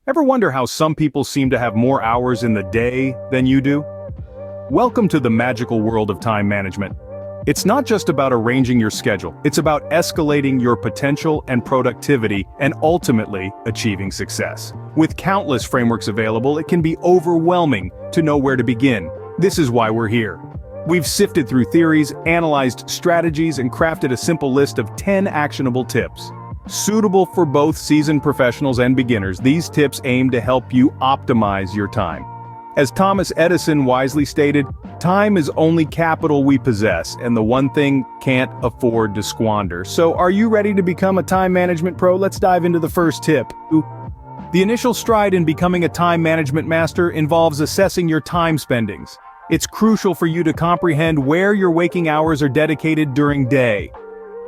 Ever wonder how some people seem to have more hours in the day than you do? Welcome to the magical world of time management. It's not just about arranging your schedule, it's about escalating your potential and productivity and ultimately achieving success. With countless frameworks available, it can be overwhelming to know where to begin. This is why we're here. We've sifted through theories, analyzed strategies, and crafted a simple list of 10 actionable tips. Suitable for both seasoned professionals and beginners, these tips aim to help you optimize your time. As Thomas Edison wisely stated, time is only capital we possess, and the one thing can't afford to squander. So are you ready to become a time management pro? Let's dive into the first tip. The initial stride in becoming a time management master involves assessing your time spendings. It's crucial for you to comprehend where your waking hours are dedicated during day.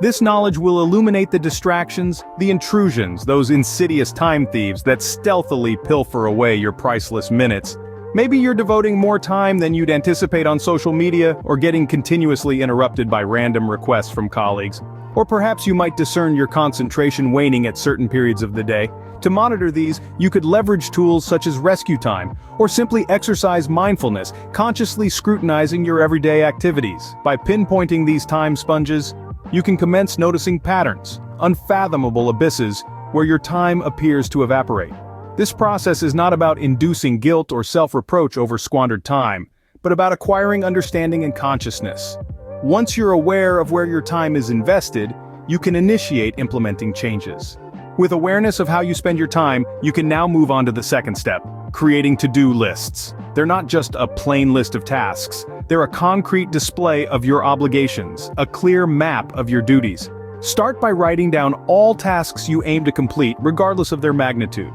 This knowledge will illuminate the distractions, the intrusions, those insidious time thieves that stealthily pilfer away your priceless minutes. Maybe you're devoting more time than you'd anticipate on social media, or getting continuously interrupted by random requests from colleagues. Or perhaps you might discern your concentration waning at certain periods of the day. To monitor these, you could leverage tools such as Rescue Time, or simply exercise mindfulness, consciously scrutinizing your everyday activities. By pinpointing these time sponges, you can commence noticing patterns, unfathomable abysses, where your time appears to evaporate. This process is not about inducing guilt or self-reproach over squandered time, but about acquiring understanding and consciousness. Once you're aware of where your time is invested, you can initiate implementing changes. With awareness of how you spend your time, you can now move on to the second step, creating to-do lists. They're not just a plain list of tasks, they're a concrete display of your obligations, a clear map of your duties. Start by writing down all tasks you aim to complete, regardless of their magnitude.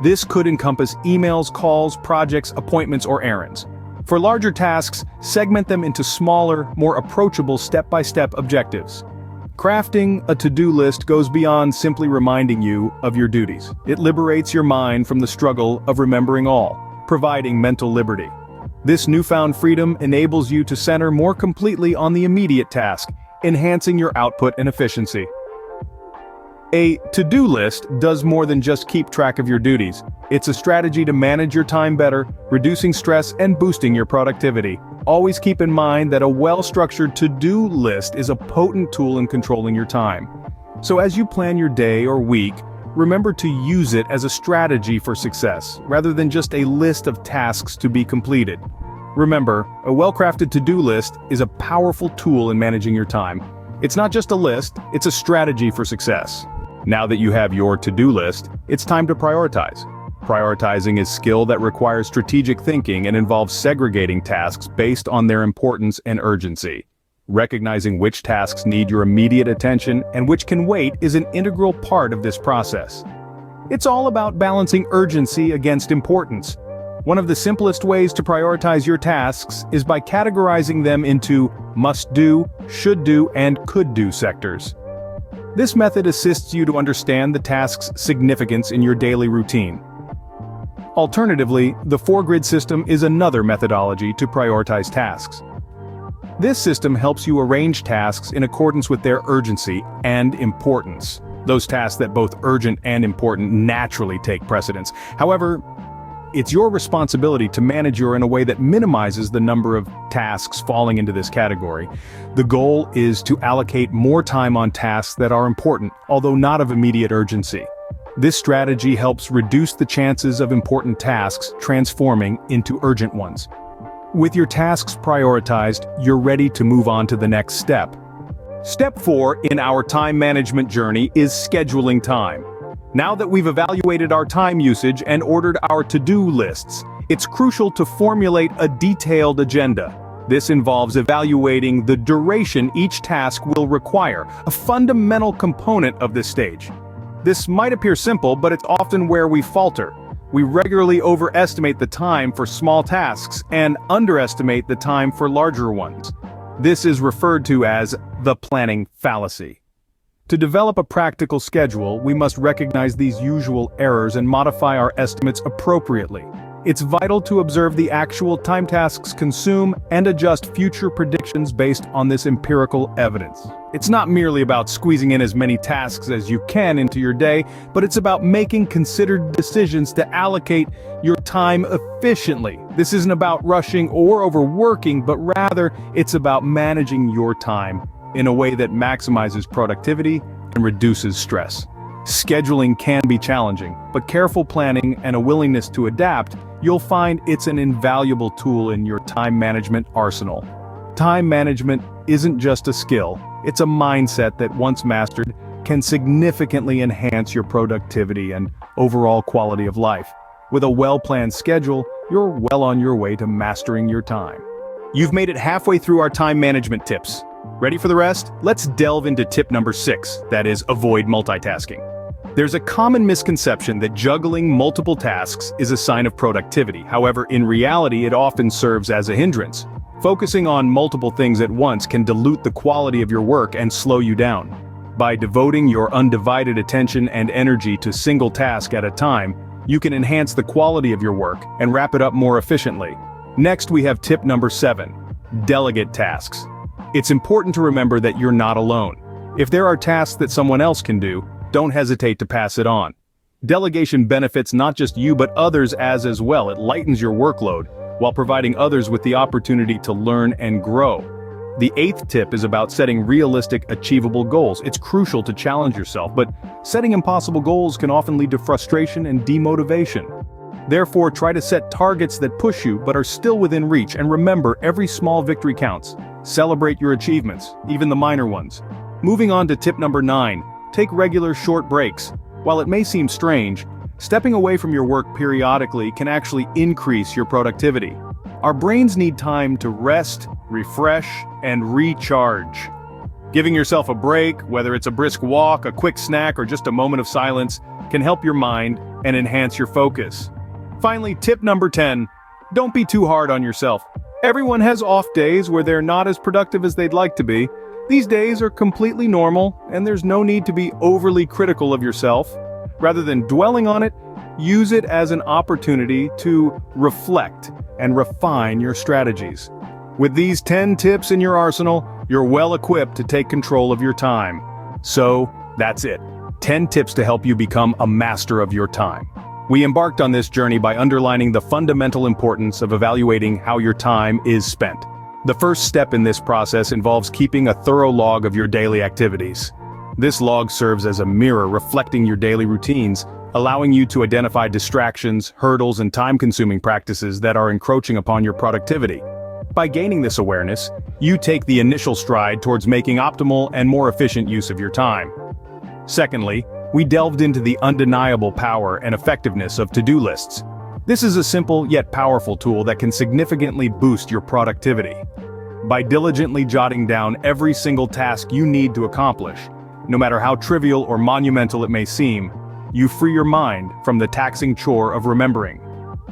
This could encompass emails, calls, projects, appointments, or errands. For larger tasks, segment them into smaller, more approachable step-by-step objectives. Crafting a to-do list goes beyond simply reminding you of your duties. It liberates your mind from the struggle of remembering all, providing mental liberty. This newfound freedom enables you to center more completely on the immediate task, enhancing your output and efficiency. A to-do list does more than just keep track of your duties. It's a strategy to manage your time better, reducing stress and boosting your productivity. Always keep in mind that a well-structured to-do list is a potent tool in controlling your time. So as you plan your day or week, remember to use it as a strategy for success, rather than just a list of tasks to be completed. Remember, a well-crafted to-do list is a powerful tool in managing your time. It's not just a list, it's a strategy for success. Now that you have your to-do list, it's time to prioritize. Prioritizing is skill that requires strategic thinking and involves segregating tasks based on their importance and urgency. Recognizing which tasks need your immediate attention and which can wait is an integral part of this process. It's all about balancing urgency against importance. One of the simplest ways to prioritize your tasks is by categorizing them into must-do, should-do, and could-do sectors. This method assists you to understand the task's significance in your daily routine. Alternatively, the 4-grid system is another methodology to prioritize tasks. This system helps you arrange tasks in accordance with their urgency and importance. Those tasks that both urgent and important naturally take precedence. However, it's your responsibility to manage in a way that minimizes the number of tasks falling into this category. The goal is to allocate more time on tasks that are important, although not of immediate urgency. This strategy helps reduce the chances of important tasks transforming into urgent ones. With your tasks prioritized, you're ready to move on to the next step. Step 4 in our time management journey is scheduling time. Now that we've evaluated our time usage and ordered our to-do lists, it's crucial to formulate a detailed agenda. This involves evaluating the duration each task will require, a fundamental component of this stage. This might appear simple, but it's often where we falter. We regularly overestimate the time for small tasks and underestimate the time for larger ones. This is referred to as the planning fallacy. To develop a practical schedule, we must recognize these usual errors and modify our estimates appropriately. It's vital to observe the actual time tasks consume and adjust future predictions based on this empirical evidence. It's not merely about squeezing in as many tasks as you can into your day, but it's about making considered decisions to allocate your time efficiently. This isn't about rushing or overworking, but rather it's about managing your time in a way that maximizes productivity and reduces stress. Scheduling can be challenging, but careful planning and a willingness to adapt, you'll find it's an invaluable tool in your time management arsenal. Time management isn't just a skill, it's a mindset that once mastered can significantly enhance your productivity and overall quality of life. With a well-planned schedule, you're well on your way to mastering your time. You've made it halfway through our time management tips. Ready for the rest? Let's delve into tip number 6, that is, avoid multitasking. There's a common misconception that juggling multiple tasks is a sign of productivity. However, in reality, it often serves as a hindrance. Focusing on multiple things at once can dilute the quality of your work and slow you down. By devoting your undivided attention and energy to a single task at a time, you can enhance the quality of your work and wrap it up more efficiently. Next, we have tip number 7, delegate tasks. It's important to remember that you're not alone. If there are tasks that someone else can do, don't hesitate to pass it on. Delegation benefits not just you but others as well. It lightens your workload, while providing others with the opportunity to learn and grow. The 8th tip is about setting realistic, achievable goals. It's crucial to challenge yourself, but setting impossible goals can often lead to frustration and demotivation. Therefore, try to set targets that push you but are still within reach, and remember, every small victory counts. Celebrate your achievements, even the minor ones. Moving on to tip number 9, take regular short breaks. While it may seem strange, stepping away from your work periodically can actually increase your productivity. Our brains need time to rest, refresh, and recharge. Giving yourself a break, whether it's a brisk walk, a quick snack, or just a moment of silence, can help your mind and enhance your focus. Finally, tip number 10, don't be too hard on yourself. Everyone has off days where they're not as productive as they'd like to be. These days are completely normal, and there's no need to be overly critical of yourself. Rather than dwelling on it, use it as an opportunity to reflect and refine your strategies. With these 10 tips in your arsenal, you're well equipped to take control of your time. So, that's it. 10 tips to help you become a master of your time. We embarked on this journey by underlining the fundamental importance of evaluating how your time is spent. The first step in this process involves keeping a thorough log of your daily activities. This log serves as a mirror reflecting your daily routines, allowing you to identify distractions, hurdles, and time-consuming practices that are encroaching upon your productivity. By gaining this awareness, you take the initial stride towards making optimal and more efficient use of your time. Secondly, we delved into the undeniable power and effectiveness of to-do lists. This is a simple yet powerful tool that can significantly boost your productivity. By diligently jotting down every single task you need to accomplish, no matter how trivial or monumental it may seem, you free your mind from the taxing chore of remembering.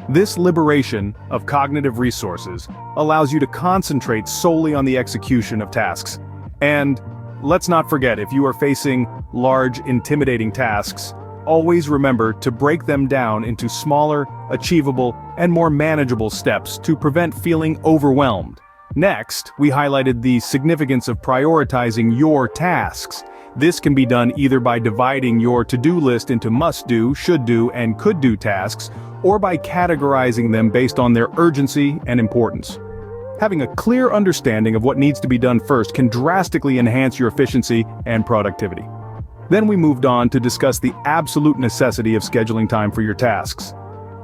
This liberation of cognitive resources allows you to concentrate solely on the execution of tasks. And let's not forget, if you are facing large, intimidating tasks, always remember to break them down into smaller, achievable, and more manageable steps to prevent feeling overwhelmed. Next, we highlighted the significance of prioritizing your tasks. This can be done either by dividing your to-do list into must-do, should-do, and could-do tasks, or by categorizing them based on their urgency and importance. Having a clear understanding of what needs to be done first can drastically enhance your efficiency and productivity. Then we moved on to discuss the absolute necessity of scheduling time for your tasks.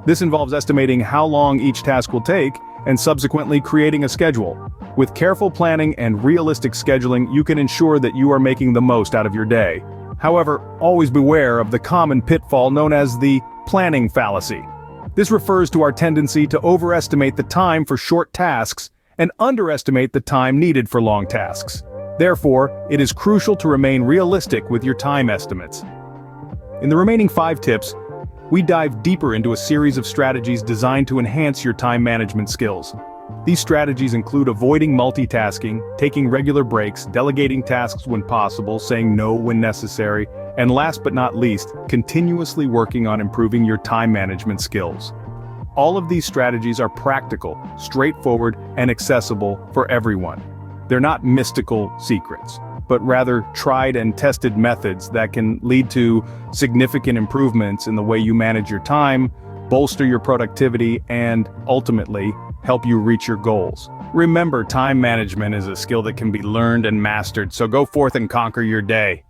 This involves estimating how long each task will take and subsequently creating a schedule. With careful planning and realistic scheduling, you can ensure that you are making the most out of your day. However, always beware of the common pitfall known as the planning fallacy. This refers to our tendency to overestimate the time for short tasks and underestimate the time needed for long tasks. Therefore, it is crucial to remain realistic with your time estimates. In the remaining 5 tips, we dive deeper into a series of strategies designed to enhance your time management skills. These strategies include avoiding multitasking, taking regular breaks, delegating tasks when possible, saying no when necessary, and last but not least, continuously working on improving your time management skills. All of these strategies are practical, straightforward, and accessible for everyone. They're not mystical secrets, but rather tried and tested methods that can lead to significant improvements in the way you manage your time, bolster your productivity, and ultimately help you reach your goals. Remember, time management is a skill that can be learned and mastered, so go forth and conquer your day.